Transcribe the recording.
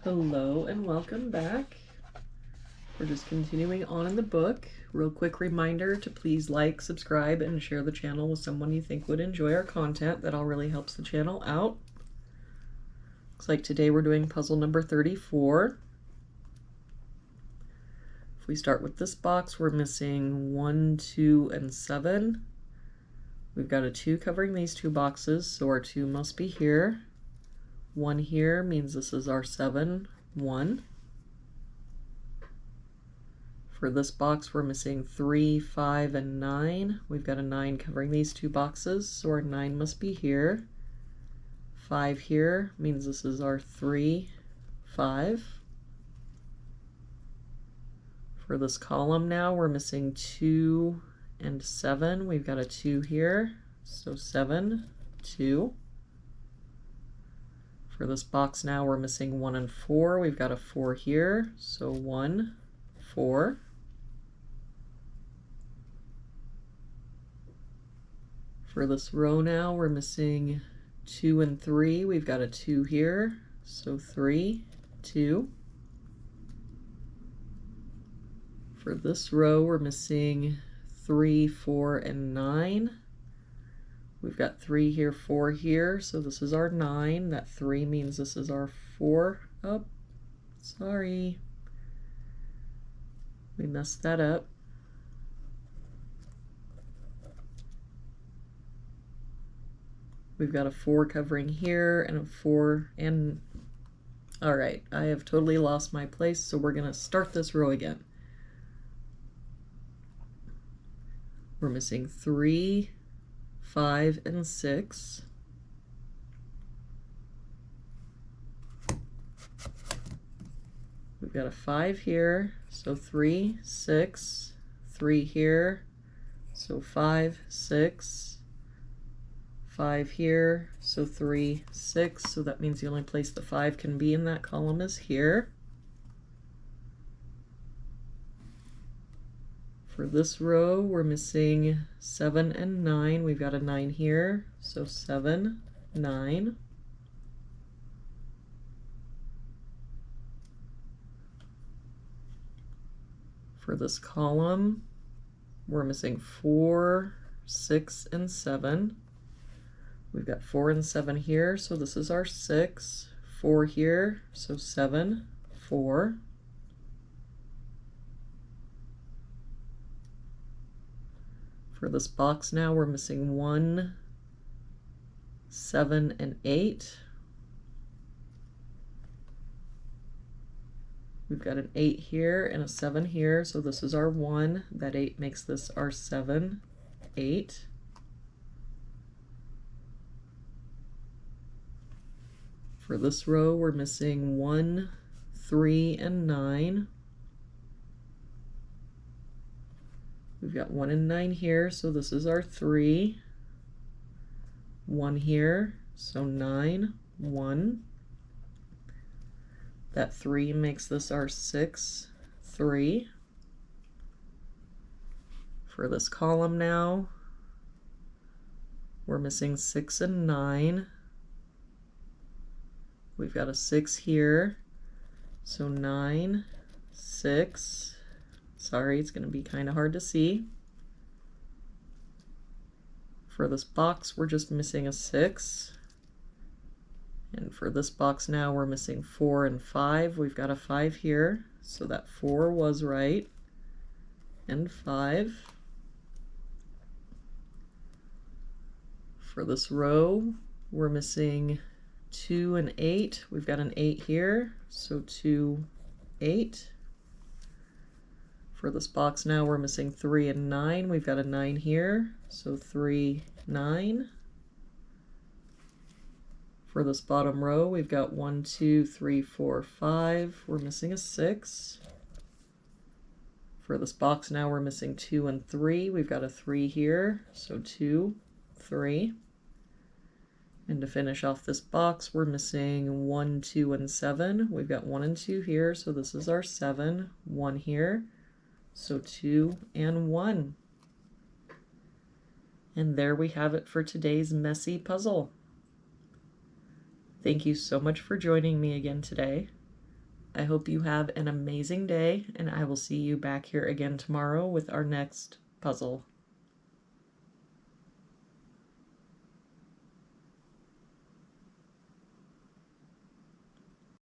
Hello and welcome back. We're just continuing on in the book. Real quick reminder to please like, subscribe, and share the channel with someone you think would enjoy our content. That all really helps the channel out. Looks like today we're doing puzzle number 34. If we start with this box, we're missing 1, 2, and 7. We've got a 2 covering these two boxes, so our 2 must be here. 1 here means this is our 7, 1. For this box, we're missing 3, 5, and 9. We've got a 9 covering these two boxes, so our 9 must be here. 5 here means this is our 3, 5. For this column now, we're missing 2 and 7. We've got a 2 here, so 7, 2. For this box now, we're missing 1 and 4. We've got a 4 here, so 1, 4. For this row now, we're missing 2 and 3. We've got a 2 here, so 3, 2. For this row, we're missing 3, 4, and 9. We've got 3 here, 4 here, so this is our 9. That 3 means this is our 4. Oh, sorry. We messed that up. We've got a 4 covering here and a 4 and... Alright, I have totally lost my place, so we're going to start this row again. We're missing 3, 5, and 6. We've got a 5 here, so 3, 6, 3 here, so 5, 6, 5 here, so 3, 6, so that means the only place the 5 can be in that column is here. For this row, we're missing 7 and 9. We've got a 9 here, so 7, 9. For this column, we're missing 4, 6, and 7. We've got 4 and 7 here, so this is our 6. 4 here, so 7, 4. For this box now, we're missing 1, 7, and 8. We've got an 8 here and a 7 here, so this is our 1. That 8 makes this our 7, 8. For this row, we're missing 1, 3, and 9. We've got 1 and 9 here, so this is our 3. 1 here, so 9, 1. That 3 makes this our 6, 3. For this column now, we're missing 6 and 9. We've got a 6 here, so 9, 6. Sorry, it's going to be kind of hard to see. For this box, we're just missing a 6. And for this box now, we're missing 4 and 5. We've got a 5 here, so that 4 was right, and 5. For this row, we're missing 2 and 8. We've got an 8 here, so 2, 8. For this box now, we're missing 3 and 9. We've got a 9 here, so 3, 9. For this bottom row, we've got 1, 2, 3, 4, 5. We're missing a 6. For this box now, we're missing 2 and 3. We've got a 3 here, so 2, 3. And to finish off this box, we're missing 1, 2, and 7. We've got 1 and 2 here, so this is our 7. 1 here, so 2 and 1. And there we have it for today's messy puzzle. Thank you so much for joining me again today. I hope you have an amazing day, and I will see you back here again tomorrow with our next puzzle.